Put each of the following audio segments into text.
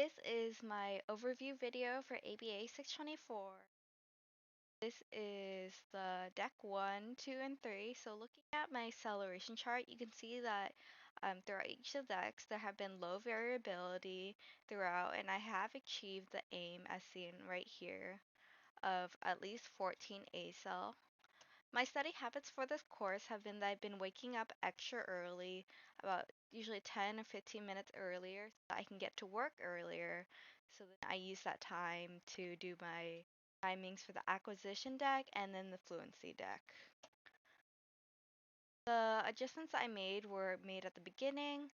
This is my overview video for ABA 624. This is the deck 1, 2, and 3. So looking at my acceleration chart, you can see that throughout each of the decks, there have been low variability throughout, and I have achieved the aim as seen right here of at least 14 ACEL. My study habits for this course have been that I've been waking up extra early, about usually 10 or 15 minutes earlier, so that I can get to work earlier. So then I use that time to do my timings for the acquisition deck and then the fluency deck. The adjustments I made were made at the beginning,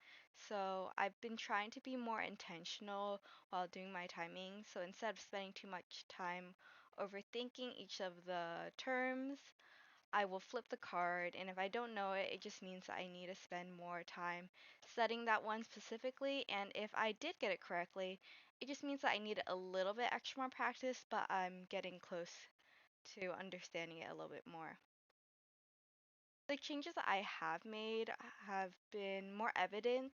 so I've been trying to be more intentional while doing my timing. So instead of spending too much time overthinking each of the terms, I will flip the card, and if I don't know it, it just means that I need to spend more time studying that one specifically. And if I did get it correctly, it just means that I need a little bit extra more practice, but I'm getting close to understanding it a little bit more. The changes that I have made have been more evident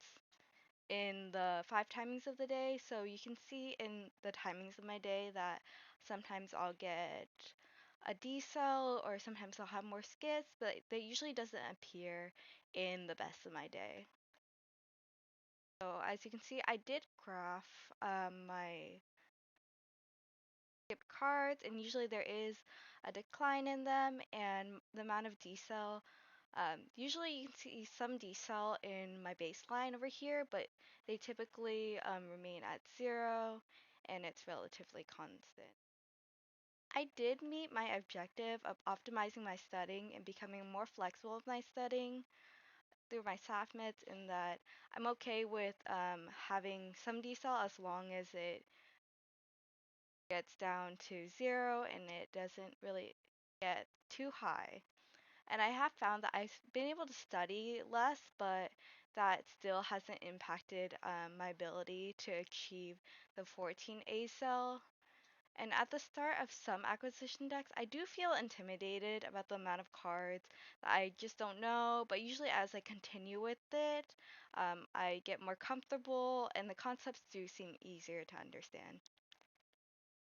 in the 5 timings of the day. So you can see in the timings of my day that sometimes I'll get a decel or sometimes I'll have more skips, but that usually doesn't appear in the best of my day. So as you can see, I did graph my skip cards, and usually there is a decline in them and the amount of decel. Usually you can see some decel in my baseline over here, but they typically remain at 0 and it's relatively constant. I did meet my objective of optimizing my studying and becoming more flexible with my studying through my SAFMETs, in that I'm okay with having some decel as long as it gets down to 0 and it doesn't really get too high. And I have found that I've been able to study less, but that still hasn't impacted my ability to achieve the 14 ACEL. And at the start of some acquisition decks, I do feel intimidated about the amount of cards that I just don't know. But usually, as I continue with it, I get more comfortable, and the concepts do seem easier to understand.